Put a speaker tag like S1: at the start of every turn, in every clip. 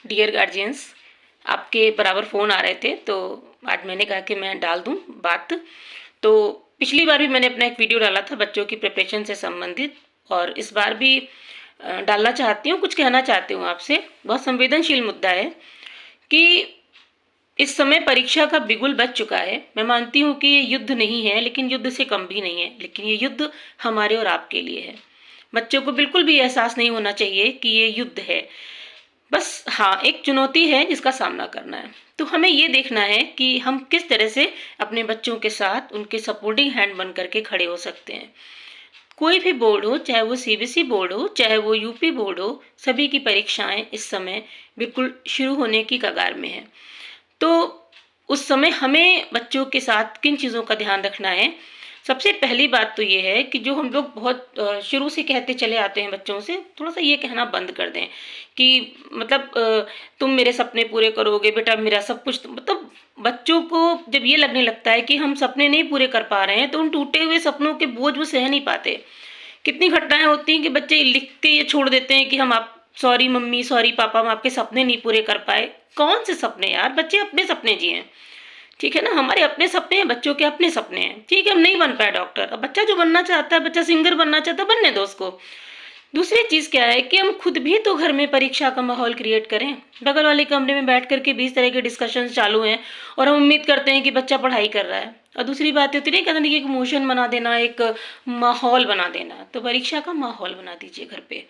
S1: Dear guardians, आपके बराबर phone आ रहे थे तो आज मैंने कहा कि मैं डाल दूं बात। तो पिछली बार भी मैंने अपना एक वीडियो डाला था बच्चों की प्रिपरेशन से संबंधित, और इस बार भी डालना चाहती हूँ, कुछ कहना चाहती हूँ आपसे। बहुत संवेदनशील मुद्दा है कि इस समय परीक्षा का बिगुल बज चुका है। मैं मानती हूँ कि ये युद्ध नहीं है, लेकिन युद्ध से कम भी नहीं है, लेकिन ये युद्ध हमारे और आपके लिए है। बच्चों को बिल्कुल भी एहसास नहीं होना चाहिए कि ये युद्ध है। बस हाँ, एक चुनौती है जिसका सामना करना है। तो हमें ये देखना है कि हम किस तरह से अपने बच्चों के साथ उनके सपोर्टिंग हैंड बन करके खड़े हो सकते हैं। कोई भी बोर्ड हो, चाहे वो सीबीएसई बोर्ड हो, चाहे वो यूपी बोर्ड हो, सभी की परीक्षाएं इस समय बिल्कुल शुरू होने की कगार में है। तो उस समय हमें बच्चों के साथ किन चीज़ों का ध्यान रखना है। सबसे पहली बात तो ये है कि जो हम लोग बहुत शुरू से कहते चले आते हैं बच्चों से, थोड़ा सा ये कहना बंद कर दें कि मतलब तुम मेरे सपने पूरे करोगे बेटा, मेरा सब कुछ मतलब बच्चों को जब ये लगने लगता है कि हम सपने नहीं पूरे कर पा रहे हैं तो उन टूटे हुए सपनों के बोझ वो सह नहीं पाते। कितनी घटनाएं होती हैं कि बच्चे लिख के ये छोड़ देते हैं कि हम आप सॉरी मम्मी, सॉरी पापा, हम आपके सपने नहीं पूरे कर पाए। कौन से सपने यार, बच्चे अपने सपने जिए। ठीक है ना, हमारे अपने सपने हैं, बच्चों के अपने सपने हैं। ठीक है, हम नहीं बन पाए डॉक्टर, अब बच्चा जो बनना चाहता है, बच्चा सिंगर बनना चाहता है, बनने दो उसको। दूसरी चीज क्या है कि हम खुद भी तो घर में परीक्षा का माहौल क्रिएट करें। बगल वाले कमरे में बैठ करके 20 तरह के डिस्कशन चालू हैं और हम उम्मीद करते हैं कि बच्चा पढ़ाई कर रहा है। और दूसरी बात होती है कहते हैं कि एक मोशन बना देना, एक माहौल बना देना। तो परीक्षा का माहौल बना दीजिए घर पे,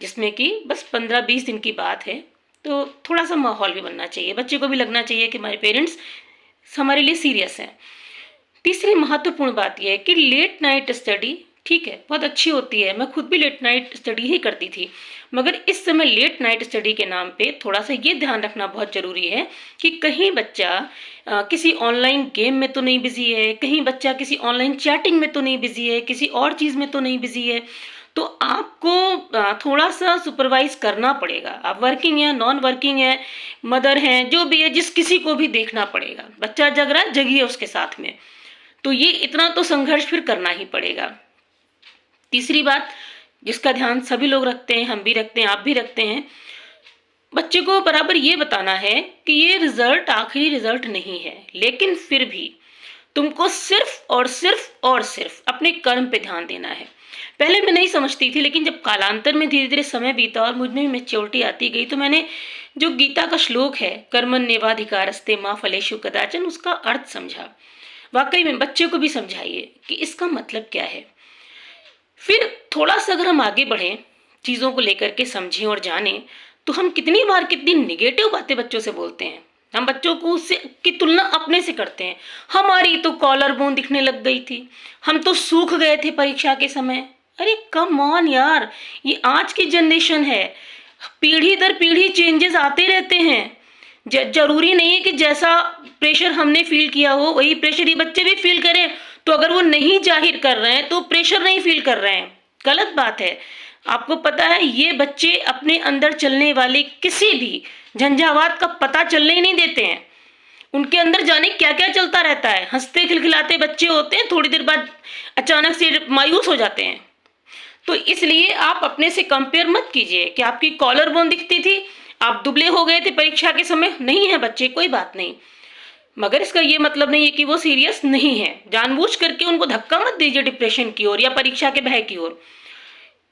S1: जिसमें कि बस 15-20 दिन की बात है। तो थोड़ा सा माहौल भी बनना चाहिए, बच्चे को भी लगना चाहिए कि हमारे पेरेंट्स हमारे लिए सीरियस हैं। तीसरी महत्वपूर्ण बात यह है कि लेट नाइट स्टडी ठीक है, बहुत अच्छी होती है, मैं खुद भी लेट नाइट स्टडी ही करती थी, मगर इस समय लेट नाइट स्टडी के नाम पे थोड़ा सा ये ध्यान रखना बहुत ज़रूरी है कि कहीं बच्चा किसी ऑनलाइन गेम में तो नहीं बिजी है, कहीं बच्चा किसी ऑनलाइन चैटिंग में तो नहीं बिजी है, किसी और चीज़ में तो नहीं बिजी है। तो आपको थोड़ा सा सुपरवाइज करना पड़ेगा। आप वर्किंग है, नॉन वर्किंग है, मदर हैं, जो भी है, जिस किसी को भी देखना पड़ेगा। बच्चा जग रहा है, जगिए उसके साथ में। तो ये इतना तो संघर्ष फिर करना ही पड़ेगा। तीसरी बात जिसका ध्यान सभी लोग रखते हैं, हम भी रखते हैं, आप भी रखते हैं, बच्चे को बराबर ये बताना है कि ये रिजल्ट आखिरी रिजल्ट नहीं है, लेकिन फिर भी तुमको सिर्फ अपने कर्म पे ध्यान देना है। पहले मैं नहीं समझती थी, लेकिन जब कालांतर में धीरे धीरे समय बीता और मुझ में भी मेच्योरिटी आती गई तो मैंने जो गीता का श्लोक है कर्मण्येवाधिकारस्ते मा फलेषु कदाचन, उसका अर्थ समझा। वाकई में बच्चे को भी समझाइए कि इसका मतलब क्या है। फिर थोड़ा सा अगर हम आगे बढ़े, चीज़ों को लेकर के समझें और जानें, तो हम कितनी बार कितनी निगेटिव बातें बच्चों से बोलते हैं। हम बच्चों को उससे की तुलना अपने से करते हैं। हमारी तो कॉलर बोन दिखने लग गई थी, हम तो सूख गए थे परीक्षा के समय। अरे कम ऑन यार, ये आज की जनरेशन है, पीढ़ी दर पीढ़ी चेंजेस आते रहते हैं। जरूरी नहीं है कि जैसा प्रेशर हमने फील किया हो वही प्रेशर ये बच्चे भी फील करें। तो अगर वो नहीं जाहिर कर रहे हैं तो प्रेशर नहीं फील कर रहे हैं, गलत बात है। आपको पता है ये बच्चे अपने अंदर चलने वाले किसी भी झंझावात का पता चलने ही नहीं देते हैं। उनके अंदर जाने क्या क्या चलता रहता है। हंसते खिलखिलाते बच्चे होते हैं, थोड़ी देर बाद अचानक से मायूस हो जाते हैं। तो इसलिए आप अपने से कंपेयर मत कीजिए कि आपकी कॉलर बोन दिखती थी, आप दुबले हो गए थे परीक्षा के समय। नहीं है बच्चे, कोई बात नहीं, मगर इसका ये मतलब नहीं है कि वो सीरियस नहीं है। जानबूझ करके उनको धक्का मत दीजिए डिप्रेशन की ओर या परीक्षा के भय की ओर।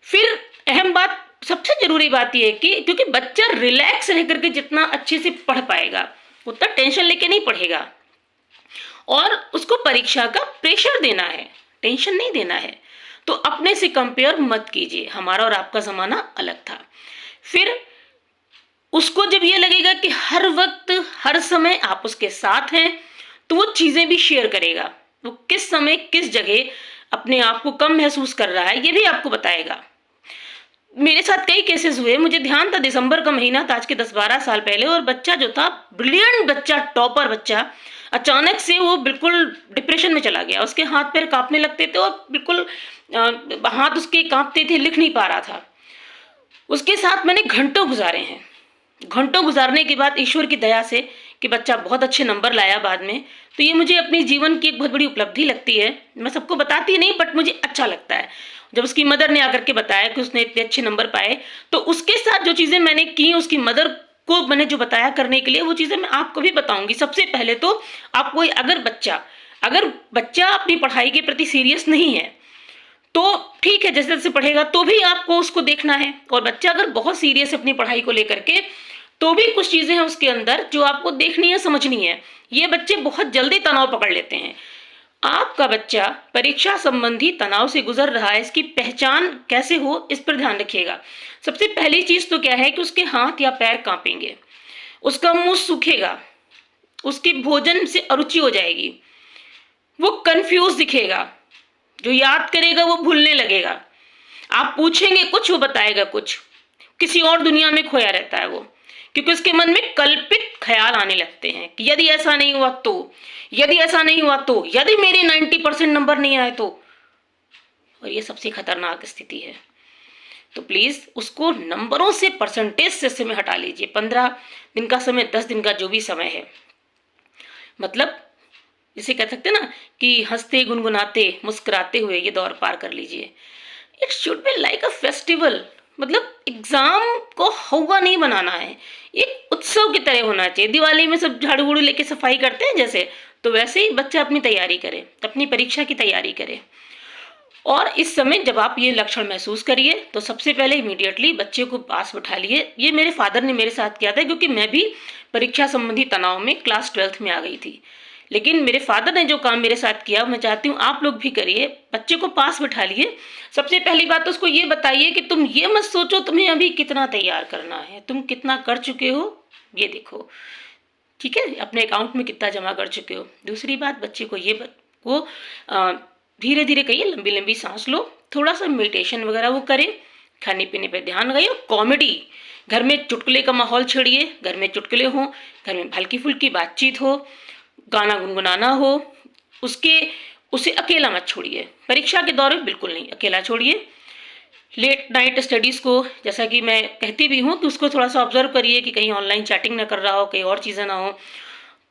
S1: फिर अहम बात, सबसे जरूरी बात यह है कि क्योंकि बच्चा रिलैक्स रह करके जितना अच्छे से पढ़ पाएगा उतना टेंशन लेके नहीं पढ़ेगा, और उसको परीक्षा का प्रेशर देना है, टेंशन नहीं देना है। तो अपने से कंपेयर मत कीजिए, हमारा और आपका जमाना अलग था। फिर उसको जब ये लगेगा कि हर वक्त हर समय आप उसके साथ हैं, तो वो चीजें भी शेयर करेगा। वो किस समय किस जगह अपने आप को कम महसूस कर रहा है ये भी आपको बताएगा। मेरे साथ कई केसेस हुए, मुझे ध्यान था दिसंबर का महीना था, आज के 10-12 साल पहले, और बच्चा जो था ब्रिलियंट बच्चा, टॉपर बच्चा, अचानक से वो बिल्कुल डिप्रेशन में चला गया। उसके हाथ पैर कांपने लगते थे और बिल्कुल हाथ उसके कांपते थे, लिख नहीं पा रहा था। उसके साथ मैंने घंटों गुजारे हैं। घंटों गुजारने के बाद ईश्वर की दया से कि बच्चा बहुत अच्छे नंबर लाया बाद में, तो ये मुझे अपने जीवन की एक बहुत बड़ी उपलब्धि लगती है। मैं सबको बताती नहीं, बट मुझे अच्छा लगता है जब उसकी मदर ने आकर के बताया कि उसने इतने अच्छे नंबर पाए। तो उसके साथ जो चीज़ें मैंने की, उसकी मदर आपको मैंने जो बताया करने के लिए, वो चीज़ें मैं आपको भी बताऊंगी। सबसे पहले तो आपको, अगर बच्चा अपनी पढ़ाई के प्रति सीरियस नहीं है तो ठीक है, जैसे जैसे पढ़ेगा तो भी आपको उसको देखना है। और बच्चा अगर बहुत सीरियस है अपनी पढ़ाई को लेकर के, तो भी कुछ चीजें हैं उसके अंदर जो आपको देखनी है, समझनी है। ये बच्चे बहुत जल्दी तनाव पकड़ लेते हैं। आपका बच्चा परीक्षा संबंधी तनाव से गुजर रहा है, इसकी पहचान कैसे हो, इस पर ध्यान रखिएगा। सबसे पहली चीज तो क्या है कि उसके हाथ या पैर कांपेंगे, उसका मुंह सूखेगा, उसकी भोजन से अरुचि हो जाएगी, वो कंफ्यूज दिखेगा, जो याद करेगा वो भूलने लगेगा, आप पूछेंगे कुछ वो बताएगा कुछ, किसी और दुनिया में खोया रहता है वो, क्योंकि उसके मन में कल्पित ख्याल आने लगते हैं कि यदि ऐसा नहीं हुआ तो, यदि ऐसा नहीं हुआ तो, यदि मेरे 90% नंबर नहीं आए तो। और ये सबसे खतरनाक स्थिति है। तो प्लीज उसको नंबरों से, परसेंटेज से समय हटा लीजिए। 15 दिन का समय, 10 दिन का जो भी समय है, मतलब इसे कह सकते ना कि हंसते गुनगुनाते मुस्कुराते हुए ये दौर पार कर लीजिए। It should be like a festival, मतलब एग्जाम को हवा नहीं बनाना है, एक उत्सव की तरह होना चाहिए। दिवाली में सब झाड़ू वूड़ू लेके सफाई करते हैं जैसे, तो वैसे ही बच्चा अपनी तैयारी करे, अपनी परीक्षा की तैयारी करे। और इस समय जब आप ये लक्षण महसूस करिए तो सबसे पहले इमीडिएटली बच्चे को पास बिठा लिए। ये मेरे फादर ने मेरे साथ किया था, क्योंकि मैं भी परीक्षा संबंधी तनाव में क्लास 12th में आ गई थी। लेकिन मेरे फादर ने जो काम मेरे साथ किया, मैं चाहती हूँ आप लोग भी करिए। बच्चे को पास बिठा लिए। सबसे पहली बात तो उसको ये बताइए कि तुम ये मत सोचो तुम्हें अभी कितना तैयार करना है, तुम कितना कर चुके हो ये देखो, ठीक है, अपने अकाउंट में कितना जमा कर चुके हो। दूसरी बात, बच्चे को ये वो धीरे धीरे कहिए, लंबी लंबी सांस लो, थोड़ा सा मेडिटेशन वगैरह वो करें, खाने पीने पे ध्यान लगाइए। कॉमेडी, घर में चुटकुले का माहौल छेड़िए, घर में चुटकुले हो, घर में हल्की फुल्की बातचीत हो, गाना गुनगुनाना हो, उसे अकेला मत छोड़िए। परीक्षा के दौरान बिल्कुल नहीं अकेला छोड़िए। लेट नाइट स्टडीज़ को, जैसा कि मैं कहती भी हूँ, कि उसको थोड़ा सा ऑब्जर्व करिए कि कहीं ऑनलाइन चैटिंग ना कर रहा हो, कहीं और चीज़ें ना हो।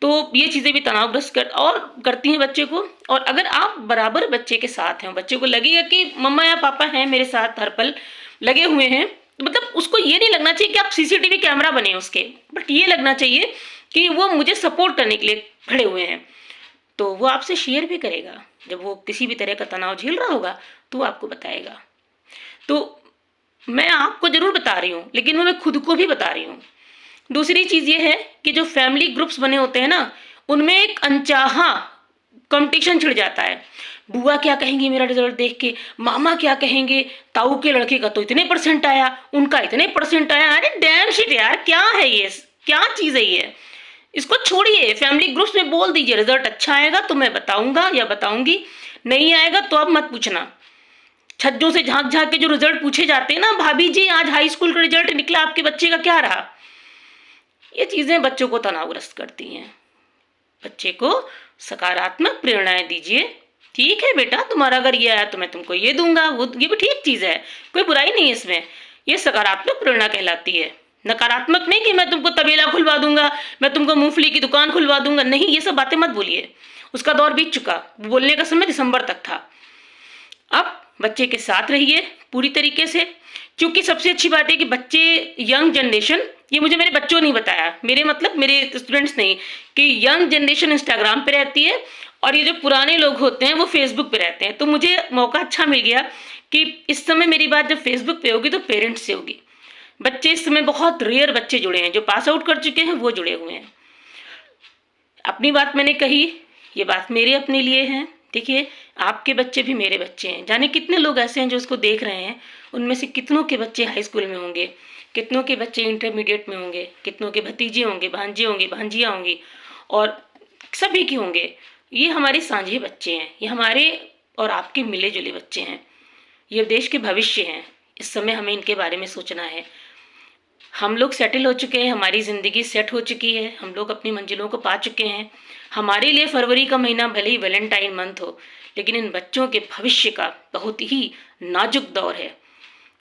S1: तो ये चीज़ें भी तनावग्रस्त करती हैं बच्चे को। और अगर आप बराबर बच्चे के साथ हैं, बच्चे को लगेगा कि मम्मा या पापा हैं मेरे साथ, हर पल लगे हुए हैं, तो मतलब उसको ये नहीं लगना चाहिए कि आप सीसीटीवी कैमरा बने उसके, बट ये लगना चाहिए कि वो मुझे सपोर्ट करने के लिए खड़े हुए हैं। तो वो आपसे शेयर भी करेगा, जब वो किसी भी तरह का तनाव झेल रहा होगा तो वो आपको बताएगा। तो मैं आपको जरूर बता रही हूँ, लेकिन वो मैं खुद को भी बता रही हूँ। दूसरी चीज़ ये है कि जो फैमिली ग्रुप्स बने होते हैं ना, उनमें एक अनचाहा कंपटीशन छिड़ जाता है। बुआ क्या कहेंगी मेरा रिजल्ट देख के, मामा क्या कहेंगे, ताऊ के लड़के का तो इतने परसेंट आया, उनका इतने परसेंट आया। अरे डैम शिट यार, क्या है ये, क्या चीज़ है ये, इसको छोड़िए। फैमिली ग्रुप्स में बोल दीजिए रिजल्ट अच्छा आएगा तो मैं बताऊंगा या बताऊंगी, नहीं आएगा तो अब मत पूछना। छज्जों से झांक झांक के जो रिजल्ट पूछे जाते हैं ना, भाभी जी आज हाई स्कूल का रिजल्ट निकला, आपके बच्चे का क्या रहा, ये चीजें बच्चों को तनावग्रस्त करती हैं। बच्चे को सकारात्मक प्रेरणाएं दीजिए। ठीक है बेटा, तुम्हारा अगर ये आया तो मैं तुमको ये दूंगा, वो ये भी ठीक चीज है, कोई बुराई नहीं है इसमें। ये सकारात्मक प्रेरणा कहलाती है, नकारात्मक नहीं कि मैं तुमको तबेला खुलवा दूंगा, मैं तुमको मूंगफली की दुकान खुलवा दूंगा। नहीं, ये सब बातें मत बोलिए, उसका दौर बीत चुका। बोलने का समय दिसंबर तक था। अब बच्चे के साथ रहिए पूरी तरीके से। क्योंकि सबसे अच्छी बात है कि बच्चे, यंग जनरेशन, ये मुझे मेरे बच्चों ने बताया, मेरे मतलब मेरे स्टूडेंट्स नहीं, कि यंग जनरेशन इंस्टाग्राम पे रहती है और ये जो पुराने लोग होते हैं वो फेसबुक पे रहते हैं। तो मुझे मौका अच्छा मिल गया कि इस समय मेरी बात जब फेसबुक पे होगी तो पेरेंट्स से होगी। बच्चे इस समय बहुत रेयर बच्चे जुड़े हैं, जो पास आउट कर चुके हैं वो जुड़े हुए हैं। अपनी बात मैंने कही, ये बात मेरे अपने लिए है। देखिए, आपके बच्चे भी मेरे बच्चे हैं। जाने कितने लोग ऐसे हैं जो उसको देख रहे हैं, उनमें से कितनों के बच्चे हाई स्कूल में होंगे, कितनों के बच्चे इंटरमीडिएट में होंगे, कितनों के भतीजे होंगे, भांजे होंगे, भांजियाँ होंगी, और सभी के होंगे। ये हमारे साझे बच्चे हैं, ये हमारे और आपके मिले जुले बच्चे हैं, ये देश के भविष्य हैं। इस समय हमें इनके बारे में सोचना है। हम लोग सेटल हो चुके हैं, हमारी ज़िंदगी सेट हो चुकी है, हम लोग अपनी मंजिलों को पा चुके हैं। हमारे लिए फरवरी का महीना भले ही वैलेंटाइन मंथ हो, लेकिन इन बच्चों के भविष्य का बहुत ही नाजुक दौर है।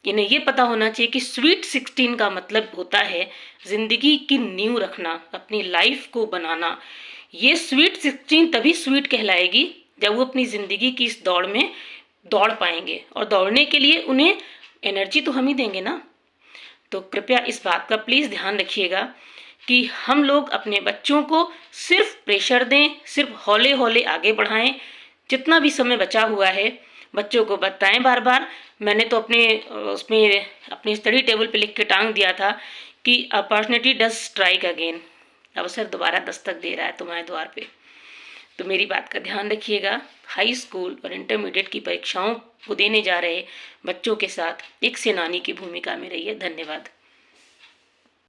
S1: इन्हें ये पता होना चाहिए कि स्वीट 16 का मतलब होता है ज़िंदगी की नींव रखना, अपनी लाइफ को बनाना। ये स्वीट 16 तभी स्वीट कहलाएगी जब वो अपनी ज़िंदगी की इस दौड़ में दौड़ पाएंगे, और दौड़ने के लिए उन्हें एनर्जी तो हम ही देंगे ना। तो कृपया इस बात का प्लीज़ ध्यान रखिएगा कि हम लोग अपने बच्चों को सिर्फ प्रेशर दें, सिर्फ हौले हौले आगे बढ़ाएं। जितना भी समय बचा हुआ है बच्चों को बताएं बार बार। मैंने तो उसमें अपनी स्टडी टेबल पे लिख के टांग दिया था कि अपॉर्चुनिटी डज स्ट्राइक अगेन, अवसर दोबारा दस्तक दे रहा है तुम्हारे द्वार पे। तो मेरी बात का ध्यान रखिएगा। हाई स्कूल और इंटरमीडिएट की परीक्षाओं को देने जा रहे बच्चों के साथ एक सेनानी की भूमिका में रहिए। धन्यवाद।